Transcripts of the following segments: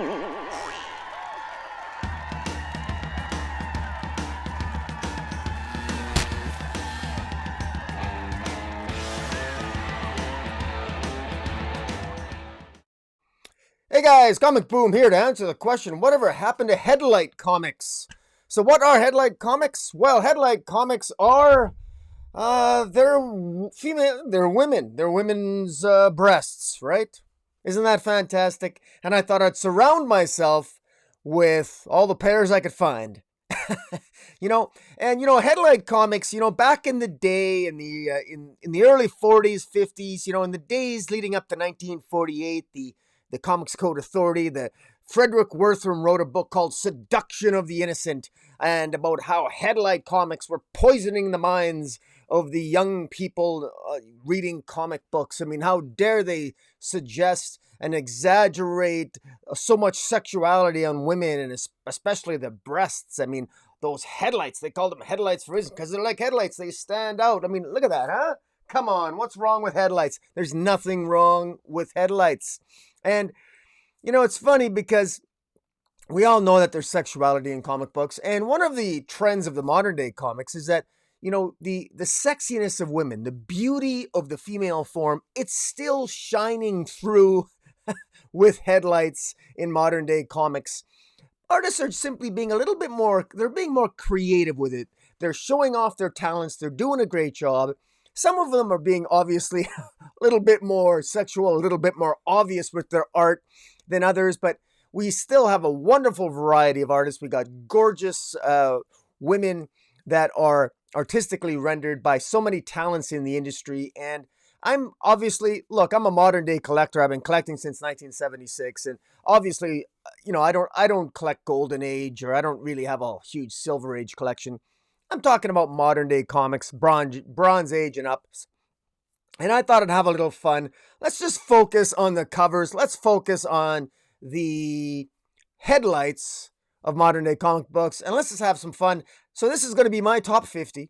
Hey guys, Comic Boom here to answer the question, whatever happened to Headlight Comics? So what are Headlight Comics? Well, Headlight Comics are, they're female, they're women. They're women's breasts, right? Isn't that fantastic? And I thought I'd surround myself with all the pairs I could find. Headlight Comics, back in the day, in the early 40s, 50s, in the days leading up to 1948, the Comics Code Authority, the Frederick Wertham wrote a book called Seduction of the Innocent, and about how Headlight Comics were poisoning the minds of the young people reading comic books. I mean, how dare they suggest and exaggerate so much sexuality on women, and especially the breasts. I mean, those headlights, they call them headlights for a reason, because they're like headlights. They stand out. I mean, look at that, huh? Come on, what's wrong with headlights? There's nothing wrong with headlights. And, it's funny because we all know that there's sexuality in comic books. And one of the trends of the modern day comics is that, the sexiness of women, the beauty of the female form, it's still shining through with headlights in modern day comics. Artists are simply being a little bit more, they're being more creative with it. They're showing off their talents. They're doing a great job. Some of them are being obviously a little bit more sexual, a little bit more obvious with their art than others, but we still have a wonderful variety of artists. We got gorgeous women that are artistically rendered by so many talents in the industry. And I'm a modern day collector. I've been collecting since 1976. And obviously, I don't collect Golden Age, or I don't really have a huge Silver Age collection. I'm talking about modern day comics, Bronze Age and up. And I thought I'd have a little fun. Let's just focus on the covers. Let's focus on the headlights of modern day comic books, and let's just have some fun. So this is going to be my top 50.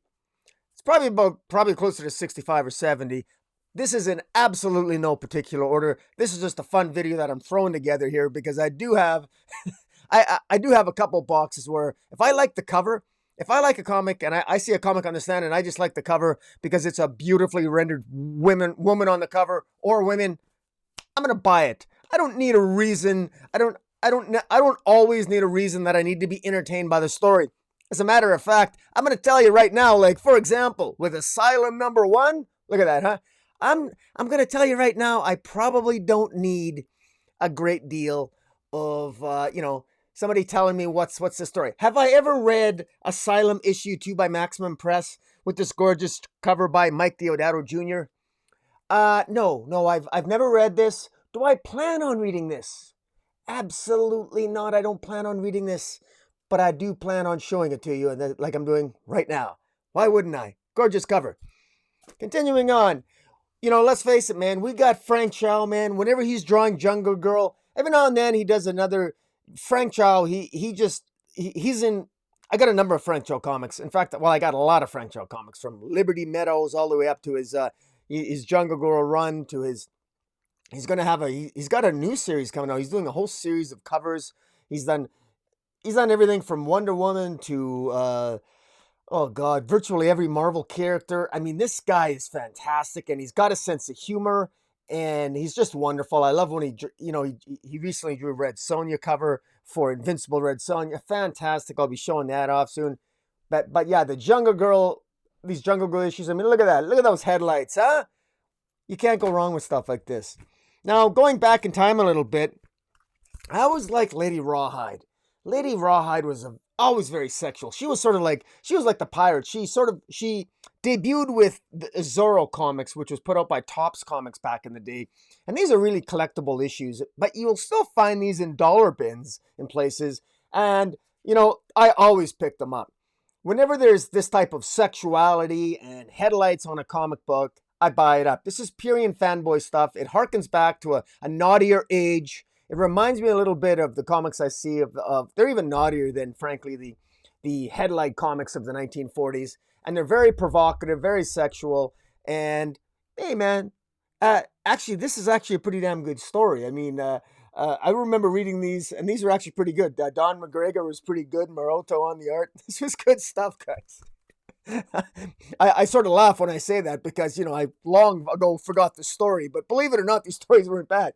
It's probably closer to 65 or 70. This is in absolutely no particular order. This is just a fun video that I'm throwing together here because I do have I do have a couple boxes where if I like the cover, if I like a comic and I see a comic on the stand and I just like the cover because it's a beautifully rendered woman on the cover or women, I'm going to buy it. I don't need a reason. I don't always need a reason that I need to be entertained by the story. As a matter of fact, I'm going to tell you right now, like, for example, with Asylum #1, look at that, huh? I'm going to tell you right now, I probably don't need a great deal of, somebody telling me what's the story. Have I ever read Asylum #2 by Maximum Press with this gorgeous cover by Mike Deodato Jr.? No, I've never read this. Do I plan on reading this? Absolutely not. I don't plan on reading this, but I do plan on showing it to you, like I'm doing right now. Why wouldn't I? Gorgeous cover. Continuing on, let's face it, man. We got Frank Chow, man. Whenever he's drawing Jungle Girl, every now and then he does another. Frank Chow, he's in. I got a number of Frank Chow comics. In fact, I got a lot of Frank Chow comics, from Liberty Meadows all the way up to his Jungle Girl run to his. He's got a new series coming out. He's doing a whole series of covers. He's done everything from Wonder Woman to virtually every Marvel character. I mean, this guy is fantastic, and he's got a sense of humor, and he's just wonderful. I love when he recently drew a Red Sonja cover for Invincible Red Sonja. Fantastic. I'll be showing that off soon. But yeah, these Jungle Girl issues. I mean, look at that. Look at those headlights, huh? You can't go wrong with stuff like this. Now, going back in time a little bit, I always liked Lady Rawhide. Lady Rawhide was always very sexual. She was like the pirate. She debuted with the Zorro comics, which was put out by Topps Comics back in the day. And these are really collectible issues, but you'll still find these in dollar bins in places. And, I always pick them up. Whenever there's this type of sexuality and headlights on a comic book, I buy it up. This is Purian fanboy stuff. It harkens back to a naughtier age. It reminds me a little bit of the comics I see of they're even naughtier than, frankly, the Headlight comics of the 1940s. And they're very provocative, very sexual. And, hey, man, actually, this is actually a pretty damn good story. I mean, I remember reading these, and these were actually pretty good. Don McGregor was pretty good. Maroto on the art. This was good stuff, guys. I sort of laugh when I say that because, I long ago forgot the story. But believe it or not, these stories weren't bad.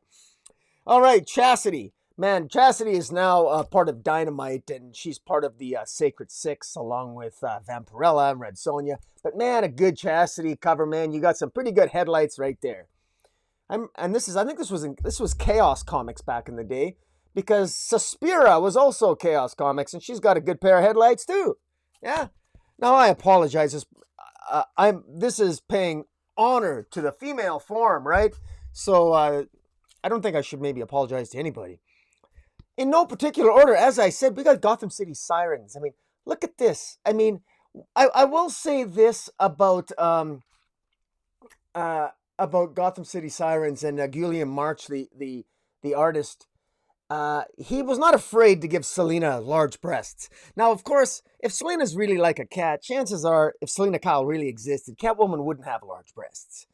All right, Chastity. Man, Chastity is now part of Dynamite, and she's part of the Sacred Six, along with Vampirella and Red Sonja. But man, a good Chastity cover, man. You got some pretty good headlights right there. I think this was Chaos Comics back in the day, because Suspira was also Chaos Comics, and she's got a good pair of headlights too. Yeah. Now I apologize. This is paying honor to the female form, right? So I don't think I should maybe apologize to anybody. In no particular order, as I said, we got Gotham City Sirens. I mean, look at this. I mean, I will say this about Gotham City Sirens and Guillaume March, the artist. He was not afraid to give Selena large breasts. Now, of course, if Selena's really like a cat, chances are, if Selena Kyle really existed, Catwoman wouldn't have large breasts.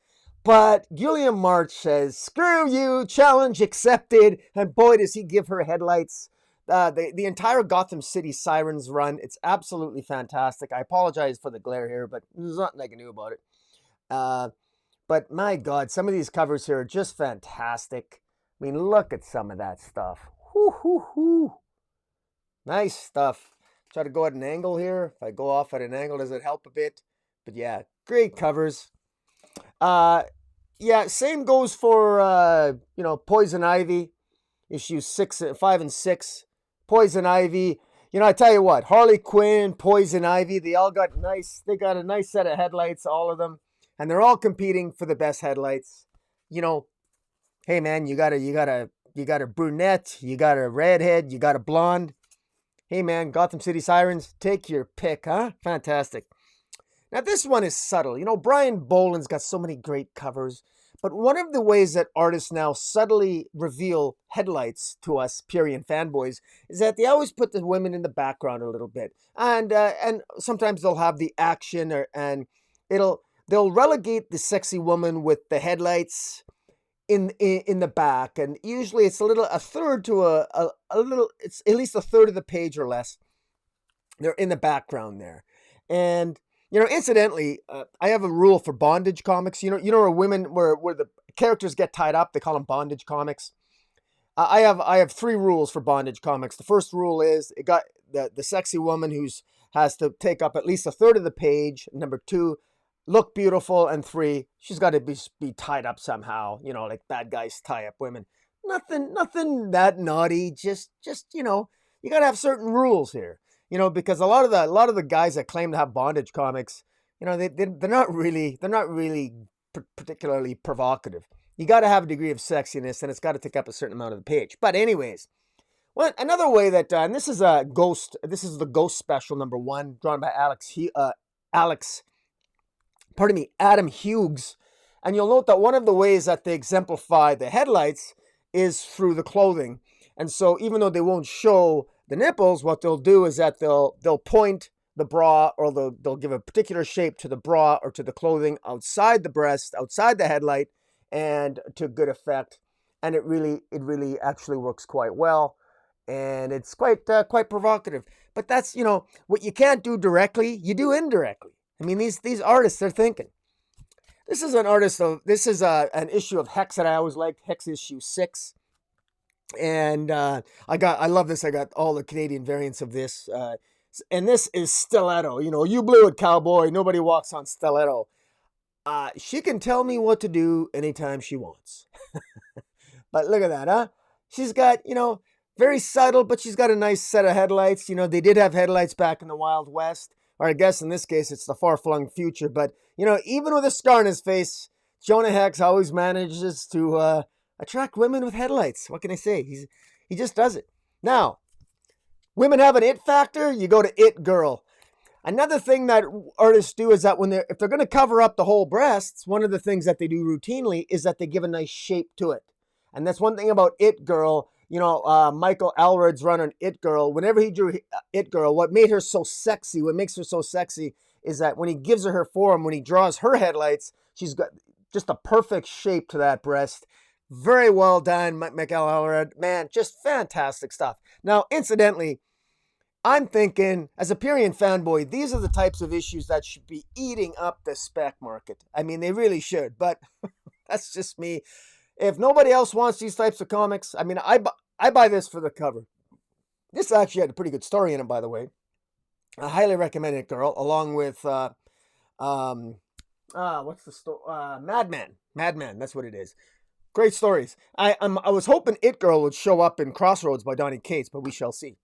But Guillaume March says, screw you, challenge accepted. And boy, does he give her headlights. The entire Gotham City Sirens run, it's absolutely fantastic. I apologize for the glare here, but there's nothing I can do about it. But my God, some of these covers here are just fantastic. I mean, look at some of that stuff. Whoo, hoo, hoo. Nice stuff. Try to go at an angle here. If I go off at an angle, does it help a bit? But yeah, great covers. Yeah, same goes for, Poison Ivy, issues 5 and 6. Poison Ivy. I tell you what, Harley Quinn, Poison Ivy, they got a nice set of headlights, all of them. And they're all competing for the best headlights. Hey man, you got a brunette, you got a redhead, you got a blonde. Hey man, Gotham City Sirens, take your pick, huh? Fantastic. Now, this one is subtle. Brian Boland's got so many great covers. But one of the ways that artists now subtly reveal headlights to us Purian fanboys is that they always put the women in the background a little bit. And sometimes they'll have the action and they'll relegate the sexy woman with the headlights in the back. And usually it's a third to a little, it's at least a third of the page or less. They're in the background there. And incidentally, I have a rule for bondage comics. Where women, where the characters get tied up, they call them bondage comics. I have 3 rules for bondage comics. The first rule is it got the sexy woman has to take up at least a third of the page. Number 2, look beautiful, and 3, she's got to be tied up somehow. Like bad guys tie up women. Nothing that naughty. Just you got to have certain rules here. Because a lot of the guys that claim to have bondage comics, they're not really particularly provocative. You got to have a degree of sexiness, and it's got to take up a certain amount of the page. But anyways, another way that, and this is the Ghost Special #1, drawn by Adam Hughes, and you'll note that one of the ways that they exemplify the headlights is through the clothing, and so even though they won't show the nipples, what they'll do is that they'll point the bra, or they'll give a particular shape to the bra or to the clothing outside the breast, outside the headlight, and to good effect. And it really actually works quite well, and it's quite provocative. But that's what you can't do directly, you do indirectly. I mean, these artists, they're thinking. This is an issue of Hex that I always liked, Hex issue 6. And I love this. I got all the Canadian variants of this. And this is Stiletto. You blew it, cowboy. Nobody walks on Stiletto. She can tell me what to do anytime she wants. But look at that, huh? She's got, very subtle, but she's got a nice set of headlights. They did have headlights back in the Wild West. Or I guess in this case, it's the far-flung future. But, even with a scar on his face, Jonah Hex always manages to attract women with headlights. What can I say? He just does it. Now, women have an it factor. You go to It Girl. Another thing that artists do is that if they're going to cover up the whole breasts, one of the things that they do routinely is that they give a nice shape to it. And that's one thing about It Girl. Michael Allred's run on It Girl. Whenever he drew It Girl, what makes her so sexy is that when he gives her form, when he draws her headlights, she's got just a perfect shape to that breast. Very well done, Miguel Halloran. Man, just fantastic stuff. Now, incidentally, I'm thinking, as a Period fanboy, these are the types of issues that should be eating up the spec market. I mean, they really should, but that's just me. If nobody else wants these types of comics, I mean, I buy this for the cover. This actually had a pretty good story in it, by the way. I highly recommend it, girl, along with, what's the story? Madman. Madman, that's what it is. Great stories. I was hoping It Girl would show up in Crossroads by Donny Cates, but we shall see.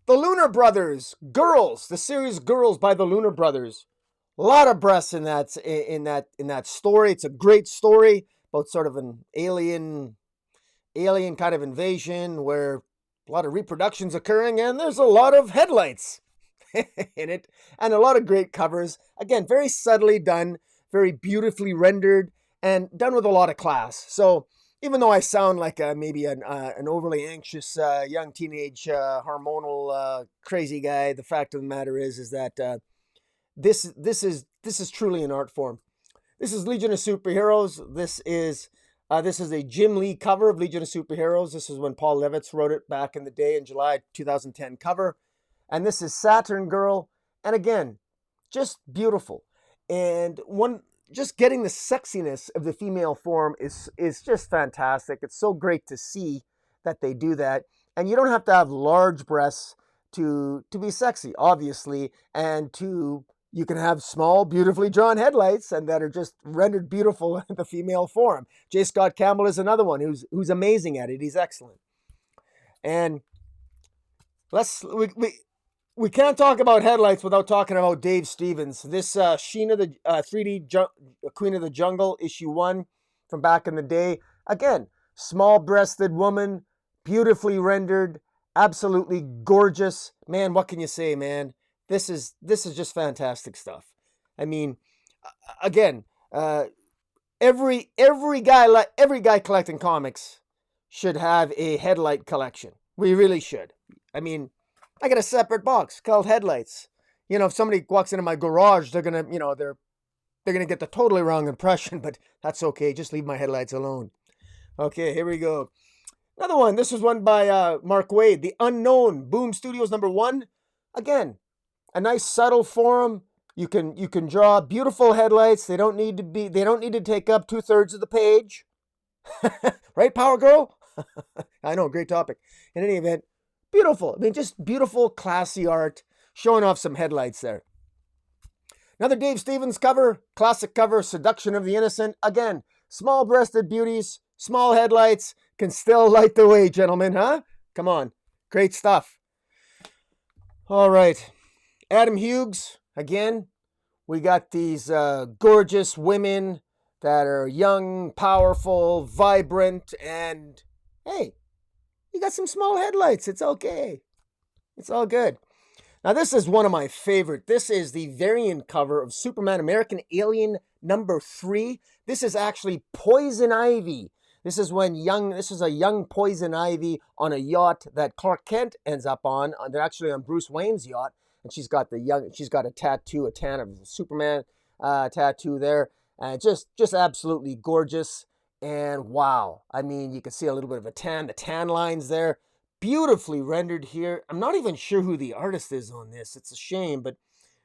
The Lunar Brothers, Girls, the series Girls by the Lunar Brothers. A lot of breasts in that story. It's a great story about sort of an alien kind of invasion where a lot of reproduction's occurring, and there's a lot of headlights in it, and a lot of great covers. Again, very subtly done, very beautifully rendered, and done with a lot of class. So even though I sound like maybe an overly anxious young teenage hormonal crazy guy, the fact of the matter is that this is truly an art form. This is Legion of Superheroes. This is a Jim Lee cover of Legion of Superheroes. This is when Paul Levitz wrote it back in the day in July 2010 cover. And this is Saturn Girl. And again, just beautiful. And just getting the sexiness of the female form is just fantastic. It's so great to see that they do that. And you don't have to have large breasts to be sexy, obviously. And you can have small, beautifully drawn headlights and that are just rendered beautiful in the female form. J. Scott Campbell is another one who's amazing at it. He's excellent. And we can't talk about headlights without talking about Dave Stevens. This Sheena, the 3D Queen of the Jungle, issue 1 from back in the day. Again, small-breasted woman, beautifully rendered, absolutely gorgeous. Man, what can you say, man? This is just fantastic stuff. I mean, again, every guy collecting comics should have a headlight collection. We really should. I mean, I got a separate box called Headlights. You know, if somebody walks into my garage, they're gonna get the totally wrong impression, but that's okay. Just leave my headlights alone. Okay, here we go. Another one. This was one by Mark Waid, The Unknown, Boom Studios #1. Again, a nice subtle form. You can draw beautiful headlights. They don't need to take up 2/3 of the page. Right, Power Girl? I know, great topic. In any event, beautiful. I mean, just beautiful, classy art, showing off some headlights there. Another Dave Stevens cover, classic cover, Seduction of the Innocent. Again, small-breasted beauties, small headlights, can still light the way, gentlemen, huh? Come on. Great stuff. All right. Adam Hughes, again, we got these gorgeous women that are young, powerful, vibrant, and hey, you got some small headlights. It's okay. It's all good. Now, this is one of my favorite. This is the variant cover of Superman American Alien #3. This is actually Poison Ivy. This is a young Poison Ivy on a yacht that Clark Kent ends up on. They're actually on Bruce Wayne's yacht. And she's got a tattoo, a tan of Superman tattoo there. Just absolutely gorgeous. And wow, I mean, you can see a little bit of the tan lines there. Beautifully rendered here. I'm not even sure who the artist is on this. It's a shame, but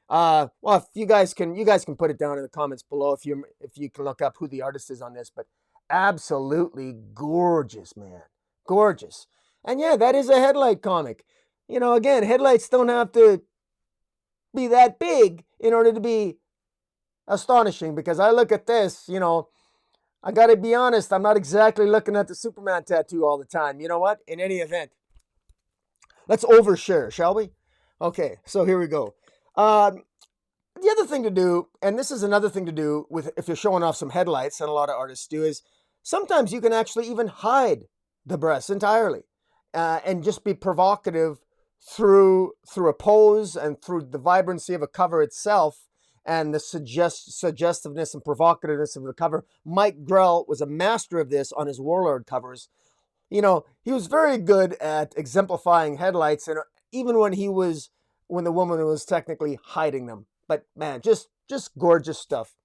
well, if you guys can put it down in the comments below if you can look up who the artist is on this. But absolutely gorgeous, man, gorgeous. And yeah, that is a headlight comic. You know, again, headlights don't have to be that big in order to be astonishing, because I look at this, you know, I got to be honest, I'm not exactly looking at the Superman tattoo all the time. You know what? In any event, let's overshare, shall we? Okay, so here we go. The other thing to do, and this is another thing to do with if you're showing off some headlights, and a lot of artists do, is sometimes you can actually even hide the breasts entirely and just be provocative through a pose and through the vibrancy of a cover itself and the suggestiveness and provocativeness of the cover. Mike Grell was a master of this on his Warlord covers. You know, he was very good at exemplifying headlights, and even when the woman was technically hiding them. But man, just gorgeous stuff.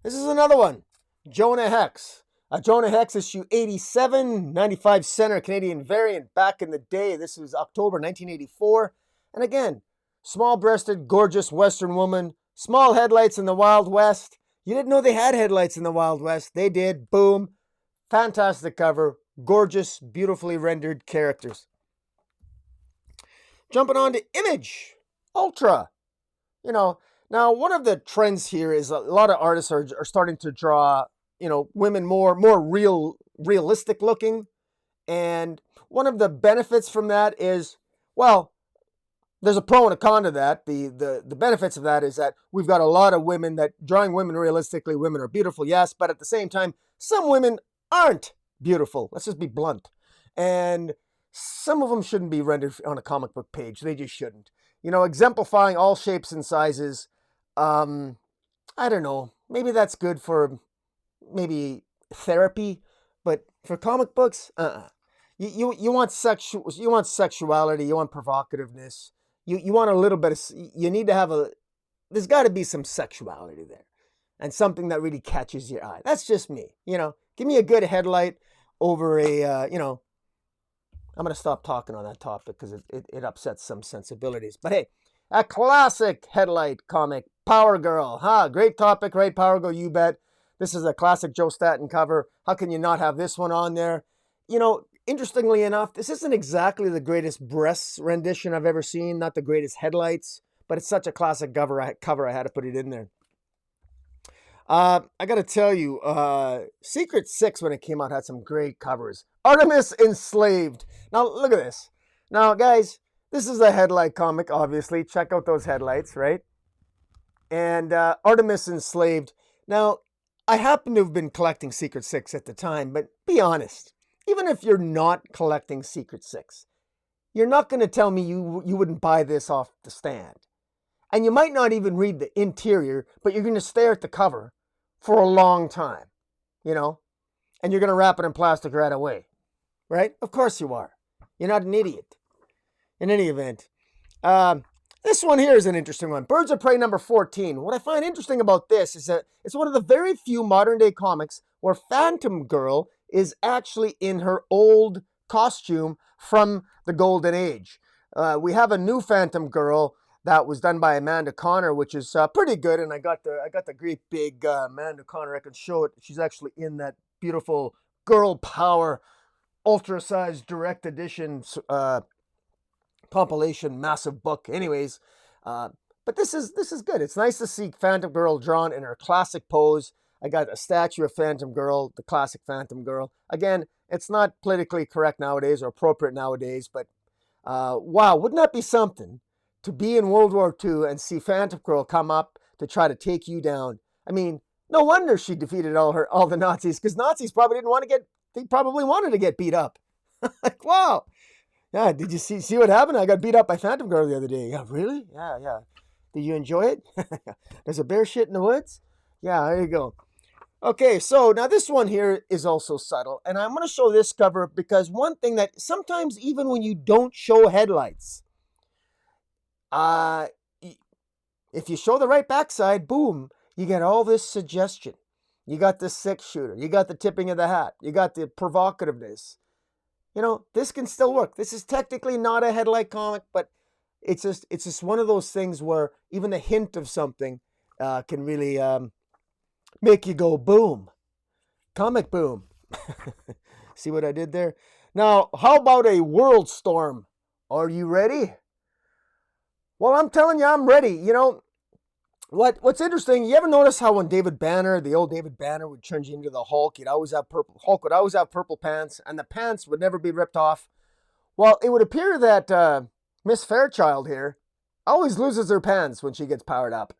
This is another one. Jonah Hex. Jonah Hex issue 87, 95 center Canadian variant back in the day. This was October 1984. And again, small-breasted, gorgeous Western woman, small headlights in the Wild West. You didn't know they had headlights in the Wild West. They did. Boom. Fantastic cover. Gorgeous, beautifully rendered characters. Jumping on to Image Ultra. You know, now one of the trends here is a lot of artists are starting to draw, you know, women more realistic looking. And one of the benefits from that is, well, there's a pro and a con to that. The benefits of that is that we've got a lot of women that drawing women realistically, women are beautiful, yes, but at the same time, some women aren't beautiful. Let's just be blunt. And some of them shouldn't be rendered on a comic book page. They just shouldn't. You know, exemplifying all shapes and sizes. I don't know. Maybe that's good for maybe therapy, but for comic books, you want sexuality, you want provocativeness. You want a little bit of, you need to have there's got to be some sexuality there and something that really catches your eye. That's just me, you know. Give me a good headlight over a, you know, I'm going to stop talking on that topic because it upsets some sensibilities. But hey, a classic Headlight comic, Power Girl. Great topic, right? Power Girl, you bet. This is a classic Joe Staton cover. How can you not have this one on there? You know, interestingly enough, this isn't exactly the greatest breasts rendition I've ever seen, not the greatest headlights, but it's such a classic cover, I had to put it in there. I got to tell you, Secret Six, when it came out, had some great covers. Artemis Enslaved. Now, look at this. Now, guys, this is a Headlight comic, obviously. Check out those headlights, right? And Artemis Enslaved. Now, I happen to have been collecting Secret Six at the time, but be honest. Even if you're not collecting Secret Six, you're not going to tell me you wouldn't buy this off the stand. And you might not even read the interior, but you're going to stare at the cover for a long time, you know? And you're going to wrap it in plastic right away, right? Of course you are. You're not an idiot. In any event, this one here is an interesting one. Birds of Prey number 14. What I find interesting about this is that it's one of the very few modern day comics where Phantom Girl is actually in her old costume from the Golden Age. We have a new Phantom Girl that was done by Amanda Connor, which is pretty good. And I got the great big Amanda Connor. I can show it. She's actually in that beautiful Girl Power ultra-sized direct edition compilation massive book. Anyways, but this is good. It's nice to see Phantom Girl drawn in her classic pose. I got a statue of Phantom Girl, the classic Phantom Girl. Again, it's not politically correct nowadays or appropriate nowadays, but wow, wouldn't that be something to be in World War II and see Phantom Girl come up to try to take you down? I mean, no wonder she defeated all the Nazis, because Nazis probably didn't want to they probably wanted to get beat up. Like, wow. Yeah, did you see what happened? I got beat up by Phantom Girl the other day. Yeah, really? Yeah. Did you enjoy it? There's a bear shit in the woods? Yeah, there you go. Okay, so now this one here is also subtle, and I'm going to show this cover because one thing that sometimes even when you don't show headlights, if you show the right backside, boom, you get all this suggestion. You got the six-shooter. You got the tipping of the hat. You got the provocativeness. You know, this can still work. This is technically not a Headlight comic, but it's just one of those things where even the hint of something can really make you go boom. Comic boom. See what I did there? Now, how about a World Storm? Are you ready? Well, I'm telling you, I'm ready. You know, what's interesting, you ever notice how when David Banner, the old David Banner, would change into the Hulk, Hulk would always have purple pants, and the pants would never be ripped off? Well, it would appear that Miss Fairchild here always loses her pants when she gets powered up.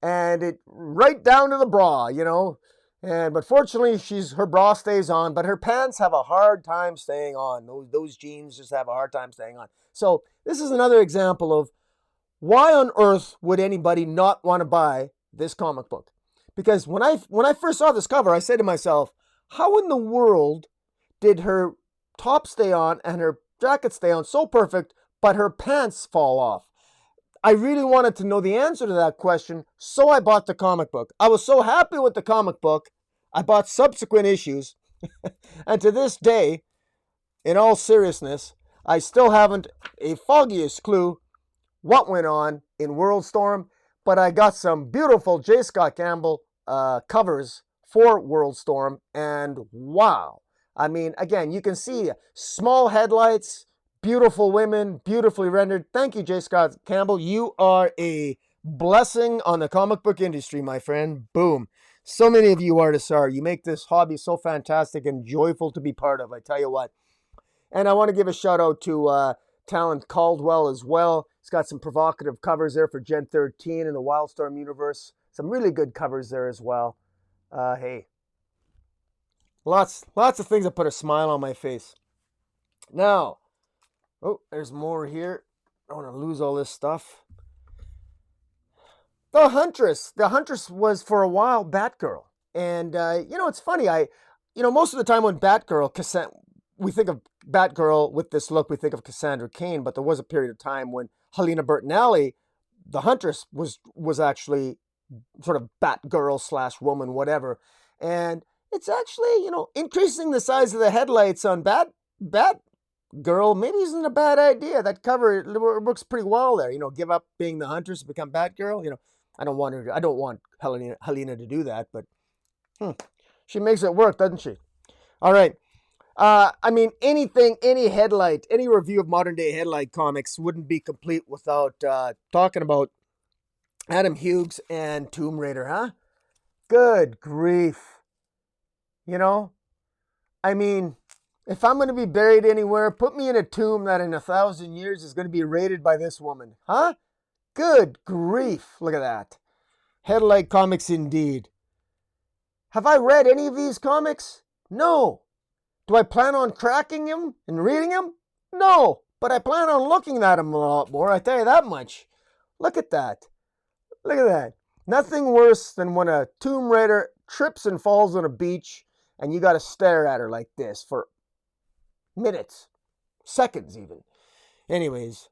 And it right down to the bra, you know. But fortunately, her bra stays on, but her pants have a hard time staying on. Those jeans just have a hard time staying on. So this is another example of why on earth would anybody not want to buy this comic book? Because when I first saw this cover, I said to myself, how in the world did her top stay on and her jacket stay on so perfect, but her pants fall off? I really wanted to know the answer to that question, so I bought the comic book. I was so happy with the comic book, I bought subsequent issues, and to this day, in all seriousness, I still haven't a foggiest clue what went on in Worldstorm, but I got some beautiful J. Scott Campbell covers for Worldstorm, and wow. I mean, again, you can see small headlights, beautiful women, beautifully rendered. Thank you, J. Scott Campbell. You are a blessing on the comic book industry, my friend. Boom. So many of you artists are. You make this hobby so fantastic and joyful to be part of, I tell you what. And I want to give a shout out to Talent Caldwell as well. He's got some provocative covers there for Gen 13 in the Wildstorm universe. Some really good covers there as well. Hey, lots of things that put a smile on my face. Now, oh, there's more here. I don't want to lose all this stuff. The Huntress. The Huntress was for a while Batgirl. And, it's funny. Most of the time when Batgirl, we think of Batgirl with this look, we think of Cassandra Cain, but there was a period of time when Helena Bertinelli, the Huntress, was actually sort of Batgirl / woman, whatever. And it's actually, increasing the size of the headlights on Batgirl maybe isn't a bad idea. That cover works pretty well there. Give up being the Huntress and become Batgirl. I don't want Helena to do that, but she makes it work, doesn't she? All right. Any headlight, any review of modern day Headlight Comics wouldn't be complete without talking about Adam Hughes and Tomb Raider, huh? Good grief. If I'm going to be buried anywhere, put me in a tomb that in 1,000 years is going to be raided by this woman, huh? Good grief. Look at that. Headlight Comics indeed. Have I read any of these comics? No. Do I plan on cracking them and reading them? No. But I plan on looking at them a lot more, I tell you that much. Look at that. Look at that. Nothing worse than when a Tomb Raider trips and falls on a beach and you got to stare at her like this for minutes, seconds even. Anyways,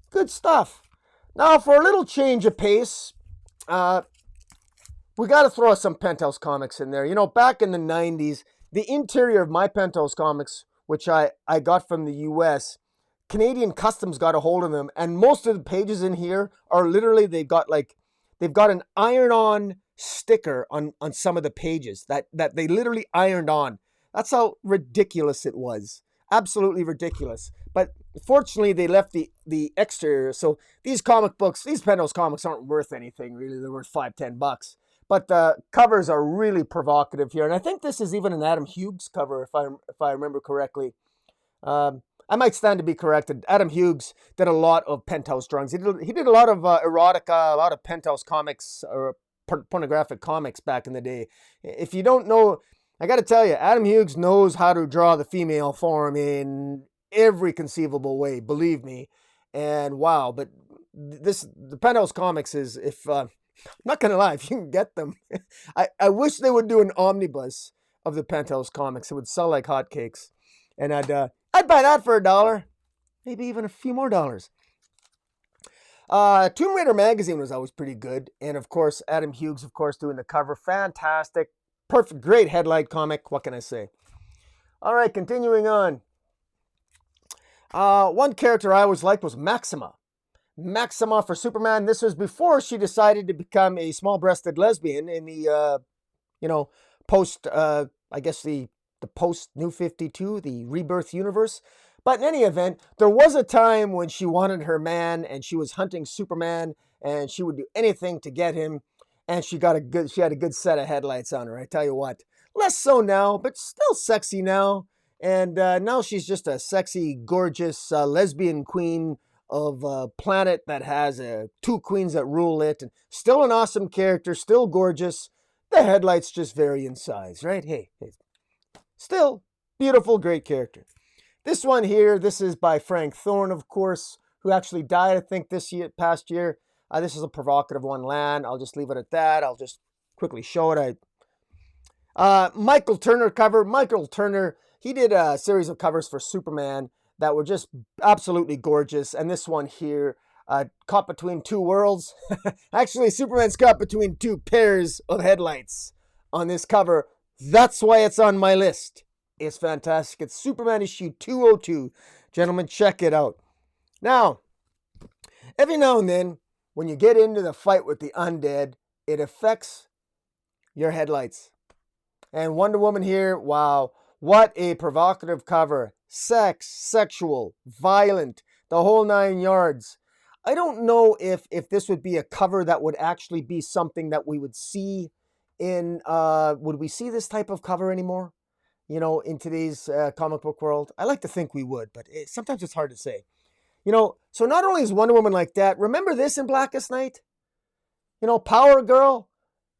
good stuff. Now, for a little change of pace, we got to throw some Penthouse Comics in there. Back in the 90s, the interior of my Penthouse Comics, which I got from the US, Canadian Customs got a hold of them, and most of the pages in here are literally, they've got an iron-on sticker on some of the pages that they literally ironed on. That's how ridiculous it was. Absolutely ridiculous. But fortunately, they left the exterior. So these comic books, these Penthouse Comics aren't worth anything, really. They're worth $5-10. But the covers are really provocative here. And I think this is even an Adam Hughes cover, if I remember correctly. I might stand to be corrected. Adam Hughes did a lot of Penthouse drawings. He did a lot of erotica, a lot of Penthouse comics, or pornographic comics back in the day. If you don't know, I got to tell you, Adam Hughes knows how to draw the female form in every conceivable way, believe me. And wow, but the Penthouse Comics is, I'm not going to lie, if you can get them, I wish they would do an omnibus of the Penthouse Comics. It would sell like hotcakes. And I'd buy that for $1, maybe even a few more dollars. Tomb Raider magazine was always pretty good. And of course, Adam Hughes, of course, doing the cover. Fantastic. Perfect. Great Headlight comic. What can I say? All right, continuing on. One character I always liked was Maxima. Maxima for Superman. This was before she decided to become a small-breasted lesbian in the, post, I guess the post New 52, the Rebirth universe. But in any event, there was a time when she wanted her man and she was hunting Superman and she would do anything to get him. And she had a good set of headlights on her. I tell you what, less so now, but still sexy now. And now she's just a sexy, gorgeous lesbian queen of a planet that has two queens that rule it. And still an awesome character, still gorgeous. The headlights just vary in size, right? Hey. Still beautiful, great character. This one here, this is by Frank Thorne, of course, who actually died, I think, past year. This is a provocative one, Lan. I'll just leave it at that. I'll just quickly show it. Michael Turner cover. Michael Turner, he did a series of covers for Superman that were just absolutely gorgeous. And this one here, caught between two worlds. Actually, Superman's caught between two pairs of headlights on this cover. That's why it's on my list. It's fantastic. It's Superman issue 202. Gentlemen, check it out. Now, every now and then, when you get into the fight with the undead, it affects your headlights. And Wonder Woman here, wow, what a provocative cover. Sex, sexual, violent, the whole 9 yards. I don't know if this would be a cover that would actually be something that we would see in, would we see this type of cover anymore? You know, in today's comic book world? I like to think we would, but sometimes it's hard to say. You know, so not only is Wonder Woman like that, remember this in Blackest Night? You know, Power Girl?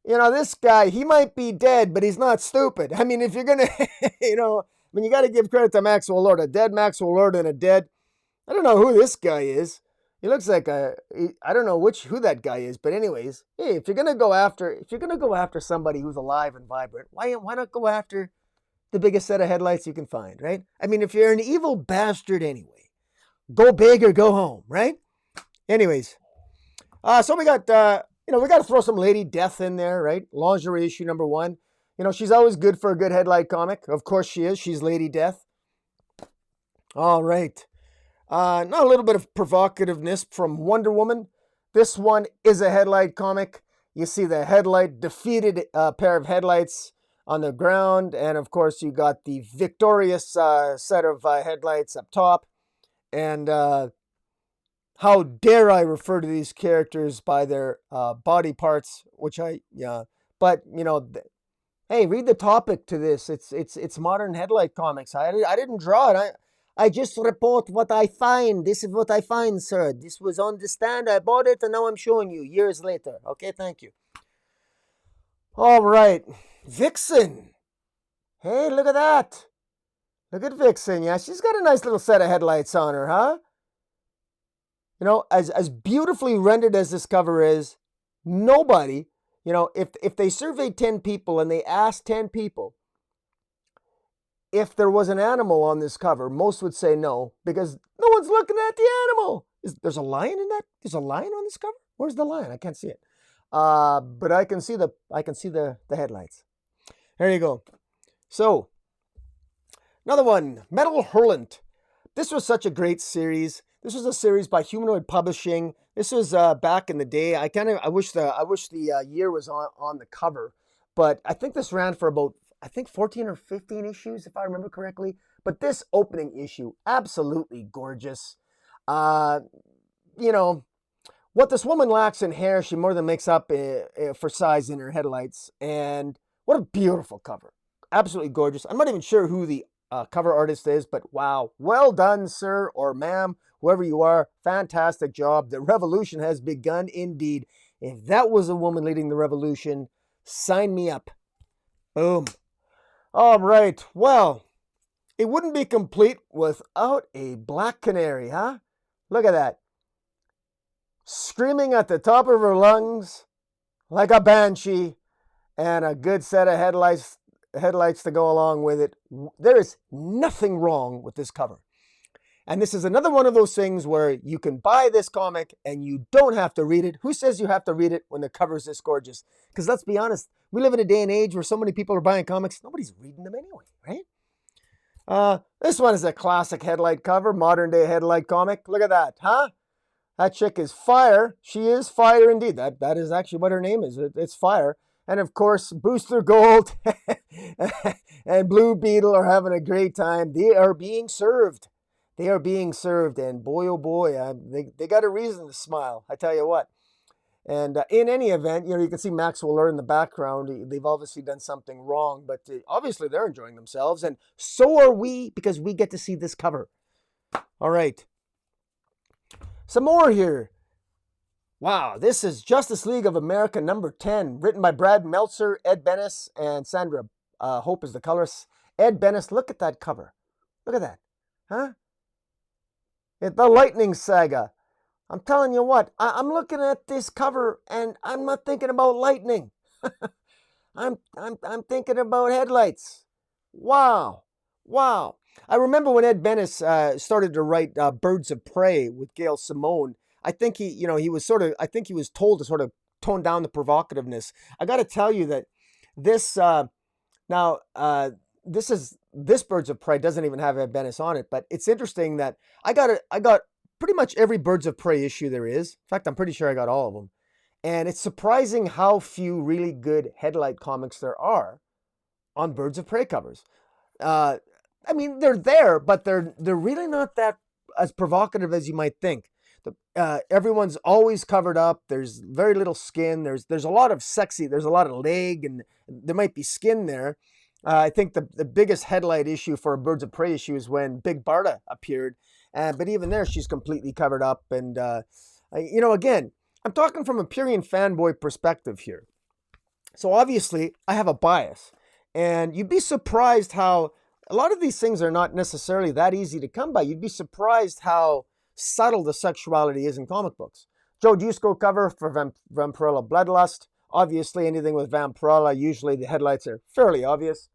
You know, this guy, he might be dead, but he's not stupid. I mean, if you're going to, you know, I mean, you got to give credit to Maxwell Lord. A dead Maxwell Lord and a dead, I don't know who this guy is. He looks like I don't know who that guy is, but anyways, hey, if you're going to go after somebody who's alive and vibrant, why not go after the biggest set of headlights you can find, right? I mean, if you're an evil bastard anyway, go big or go home, right? Anyways, so we got, you know, we got to throw some Lady Death in there, right? Lingerie issue number 1. You know, she's always good for a good Headlight comic. Of course she is. She's Lady Death. All right. Now a little bit of provocativeness from Wonder Woman. This one is a Headlight comic. You see the headlight, defeated pair of headlights on the ground. And of course you got the victorious set of headlights up top. And how dare I refer to these characters by their body parts, which but you know, hey, read the topic to this. It's modern Headlight comics. I didn't draw it. I just report what I find. This is what I find, sir. This was on the stand. I bought it, and now I'm showing you years later. Okay, thank you. All right, Vixen. Hey, look at that. Look at Vixen. Yeah, she's got a nice little set of headlights on her, huh? You know, as beautifully rendered as this cover is, nobody, you know, if they surveyed 10 people and they asked 10 people if there was an animal on this cover, most would say no, because no one's looking at the animal. There's a lion in that? There's a lion on this cover? Where's the lion? I can't see it. But I can see the headlights. There you go. So, another one, Metal Hurlant. This was such a great series. This was a series by Humanoid Publishing. This was back in the day. I wish the year was on the cover, but I think this ran for about 14 or 15 issues if I remember correctly. But this opening issue, absolutely gorgeous. You know, what this woman lacks in hair, she more than makes up for size in her headlights. And what a beautiful cover. Absolutely gorgeous. I'm not even sure who the cover artist is, but wow. Well done, sir or ma'am, whoever you are. Fantastic job. The revolution has begun indeed. If that was a woman leading the revolution, sign me up. Boom. All right. Well, it wouldn't be complete without a Black Canary, huh? Look at that. Screaming at the top of her lungs like a banshee, and a good set of headlights to go along with it. There is nothing wrong with this cover. And this is another one of those things where you can buy this comic and you don't have to read it. Who says you have to read it when the cover is this gorgeous? Because let's be honest, we live in a day and age where so many people are buying comics, nobody's reading them anyway, right? This one is a classic Headlight cover, modern day Headlight comic. Look at that, huh? That chick is fire. She is fire indeed. That is actually what her name is. It's fire. And of course, Booster Gold and Blue Beetle are having a great time. They are being served. They are being served. And boy, oh boy, they got a reason to smile. I tell you what. And in any event, you know, you can see Maxwell Lord in the background. They've obviously done something wrong, but obviously they're enjoying themselves. And so are we, because we get to see this cover. All right. Some more here. Wow, this is Justice League of America number 10, written by Brad Meltzer, Ed Benes, and Sandra Hope is the colorist. Ed Benes, look at that cover. Look at that. Huh? The Lightning Saga. I'm telling you what, I'm looking at this cover and I'm not thinking about lightning. I'm thinking about headlights. Wow. Wow. I remember when Ed Benes started to write Birds of Prey with Gail Simone. I think he was told to sort of tone down the provocativeness. I got to tell you that This now this Birds of Prey doesn't even have Ed Benes on it, but it's interesting that I got pretty much every Birds of Prey issue there is. In fact, I'm pretty sure I got all of them. And it's surprising how few really good Headlight comics there are on Birds of Prey covers. I mean, they're there, but they're really not that as provocative as you might think. Everyone's always covered up. There's very little skin. There's a lot of sexy. There's a lot of leg, and there might be skin there. I think the biggest Headlight issue for a Birds of Prey issue is when Big Barda appeared, but even there she's completely covered up. And again, I'm talking from a Purian fanboy perspective here. So obviously I have a bias, and you'd be surprised how a lot of these things are not necessarily that easy to come by. You'd be surprised how subtle the sexuality is in comic books. Joe Dusko cover for Vampirella Bloodlust. Obviously, anything with Vampirella, usually the headlights are fairly obvious.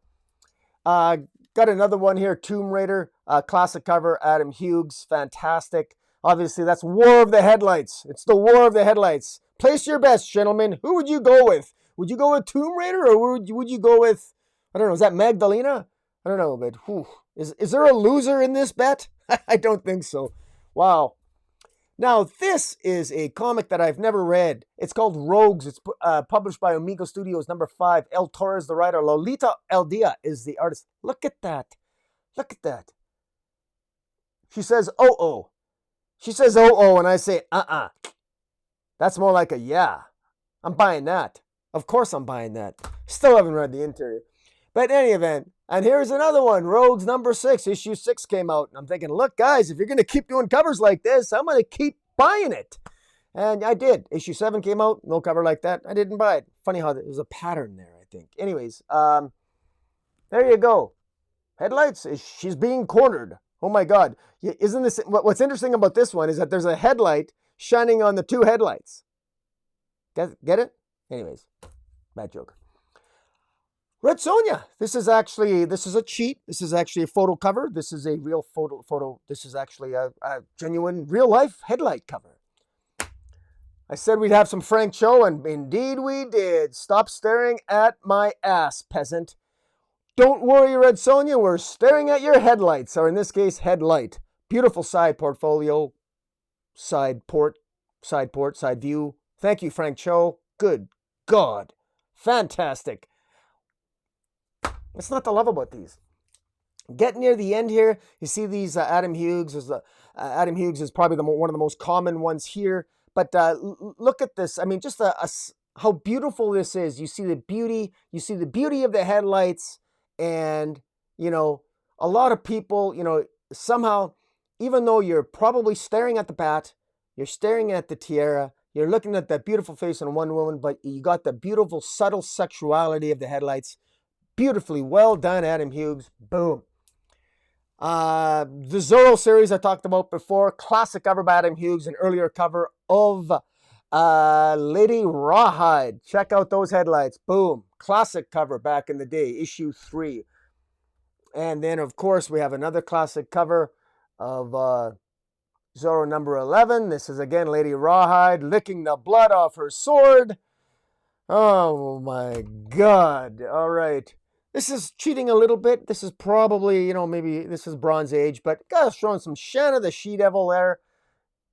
Got another one here, Tomb Raider, classic cover, Adam Hughes, fantastic. Obviously, that's War of the Headlights. It's the War of the Headlights. Place your bets, gentlemen. Who would you go with? Would you go with Tomb Raider, or would you go with, I don't know, is that Magdalena? I don't know, but is there a loser in this bet? I don't think so. Wow. Now, this is a comic that I've never read. It's called Rogues. It's published by Amigo Studios, number 5. El Toro is the writer. Lolita Eldia is the artist. Look at that. Look at that. She says, oh. She says, oh, and I say, That's more like a yeah. I'm buying that. Of course I'm buying that. Still haven't read the interior. But in any event, and here's another one, Rogues number 6, issue 6 came out. And I'm thinking, look, guys, if you're going to keep doing covers like this, I'm going to keep buying it. And I did. Issue 7 came out, no cover like that. I didn't buy it. Funny how there's a pattern there, I think. Anyways, there you go. Headlights, she's being cornered. Oh my God. Isn't this, what's interesting about this one is that there's a headlight shining on the two headlights. Get it? Anyways, bad joke. Red Sonja. This is a cheat. This is actually a photo cover. This is a real photo. This is actually a genuine real life Headlight cover. I said we'd have some Frank Cho, and indeed we did. Stop staring at my ass, peasant. Don't worry, Red Sonja. We're staring at your headlights, or in this case, headlight. Beautiful side portfolio, side view. Thank you, Frank Cho. Good God. Fantastic. What's not to love about these? Get near the end here. You see these Adam Hughes. Adam Hughes is probably one of the most common ones here. But look at this. I mean, just how beautiful this is. You see the beauty. You see the beauty of the headlights. And, a lot of people, somehow, even though you're probably staring at the bat, you're staring at the tiara, you're looking at that beautiful face on one woman, but you got the beautiful, subtle sexuality of the headlights. Beautifully well done, Adam Hughes. Boom. The Zorro series I talked about before. Classic cover by Adam Hughes. An earlier cover of Lady Rawhide. Check out those headlights. Boom. Classic cover back in the day. Issue 3. And then, of course, we have another classic cover of Zorro number 11. This is, again, Lady Rawhide licking the blood off her sword. Oh, my God. All right. This is cheating a little bit. This is probably, maybe this is Bronze Age, but guys, showing some Shanna the She-Devil there.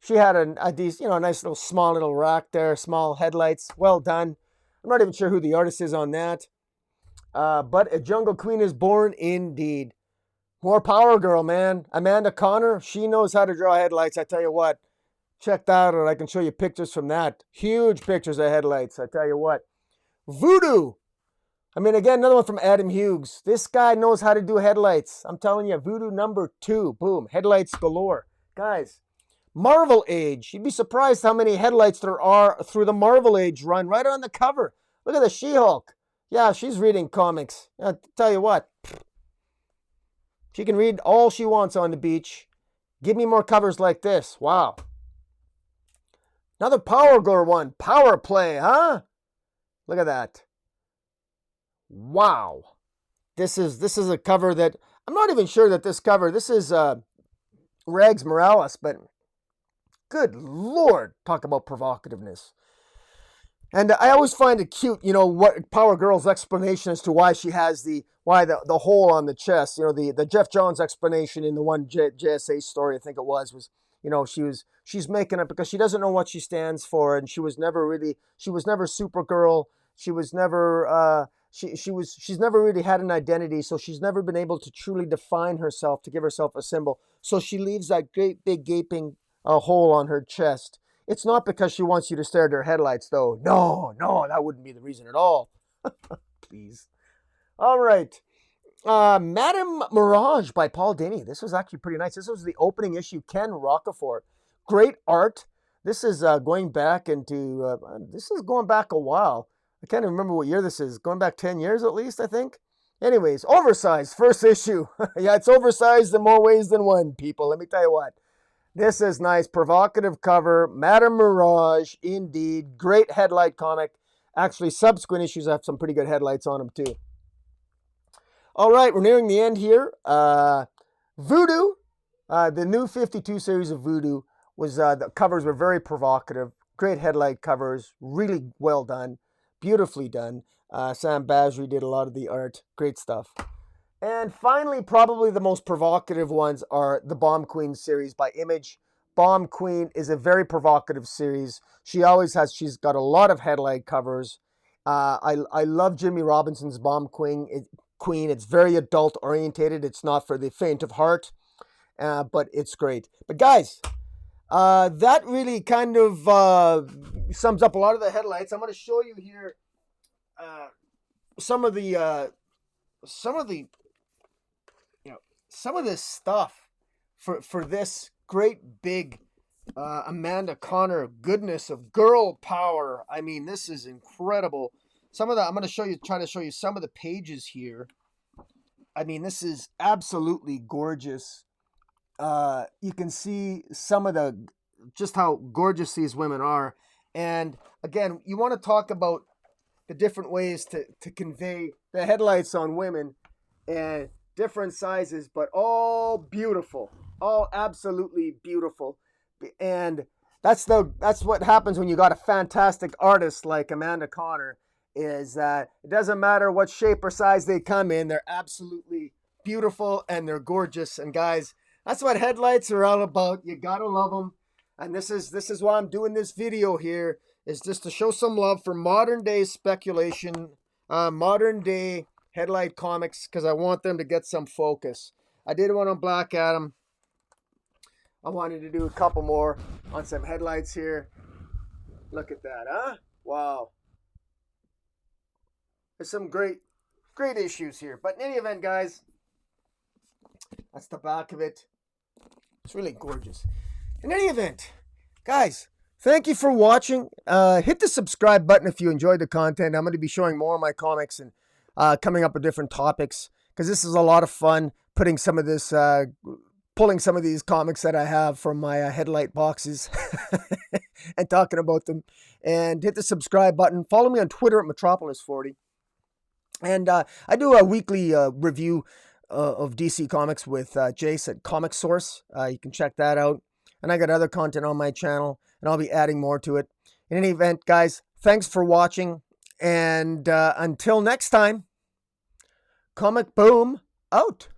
She had a decent, nice little small little rack there, small headlights. Well done. I'm not even sure who the artist is on that. But a Jungle Queen is born indeed. More Power Girl, man. Amanda Connor, she knows how to draw headlights. I tell you what. Check that out. I can show you pictures from that. Huge pictures of headlights. I tell you what. Voodoo. I mean, again, another one from Adam Hughes. This guy knows how to do headlights. I'm telling you, Voodoo number 2. Boom. Headlights galore. Guys, Marvel Age. You'd be surprised how many headlights there are through the Marvel Age run. Right on the cover. Look at the She-Hulk. Yeah, she's reading comics. I'll tell you what. She can read all she wants on the beach. Give me more covers like this. Wow. Another Power Girl one. Power Play, huh? Look at that. Wow. This is a cover that I'm not even sure that this is Rags Morales, but good Lord, talk about provocativeness. And I always find it cute, what Power Girl's explanation as to why she has the hole on the chest. The Jeff Johns explanation in the one JSA story, I think it was she's making it because she doesn't know what she stands for, and she was never Supergirl. She was never she's never really had an identity, so she's never been able to truly define herself, to give herself a symbol. So she leaves that great big gaping hole on her chest. It's not because she wants you to stare at her headlights, though. No, that wouldn't be the reason at all. Please. All right. Madame Mirage by Paul Dini. This was actually pretty nice. This was the opening issue, Ken Rocafort. Great art. This is going back a while. I can't even remember what year this is. Going back 10 years at least, I think. Anyways, oversized, first issue. Yeah, it's oversized in more ways than one, people. Let me tell you what. This is nice, provocative cover. Madame Mirage, indeed. Great Headlight comic. Actually, subsequent issues have some pretty good headlights on them, too. All right, we're nearing the end here. Voodoo, the new 52 series of Voodoo, the covers were very provocative. Great headlight covers, really well done, beautifully done. Sam Basri did a lot of the art. Great stuff. And finally, probably the most provocative ones are the Bomb Queen series by Image. Bomb Queen is a very provocative series. She's got a lot of headlight covers. I love Jimmy Robinson's Bomb Queen. It's very adult orientated. It's not for the faint of heart, but it's great. But guys, that really kind of sums up a lot of the headlights. I'm going to show you here some of this stuff for this great big Amanda Connor goodness of girl power. I mean, this is incredible. I'm going to try to show you some of the pages here. I mean, this is absolutely gorgeous. You can see just how gorgeous these women are. And again, you want to talk about the different ways to convey the headlights on women, and different sizes, but all beautiful, all absolutely beautiful. And that's what happens when you got a fantastic artist like Amanda Connor, is that it doesn't matter what shape or size they come in, they're absolutely beautiful and they're gorgeous. And guys, that's what headlights are all about. You gotta love them. And this is why I'm doing this video here, is just to show some love for modern day speculation, modern day Headlight Comics, because I want them to get some focus. I did one on Black Adam. I wanted to do a couple more on some headlights here. Look at that, huh? Wow. There's some great issues here. But in any event, guys, that's the back of it. It's really gorgeous. In any event, guys, thank you for watching. Hit the subscribe button if you enjoyed the content. I'm going to be showing more of my comics and coming up with different topics, because this is a lot of fun, pulling some of these comics that I have from my headlight boxes and talking about them. And hit the subscribe button. Follow me on Twitter at Metropolis40. And I do a weekly review of DC Comics with Jace at Comic Source. You can check that out. And I got other content on my channel, and I'll be adding more to it. In any event, guys, thanks for watching. And until next time, Comic Boom out.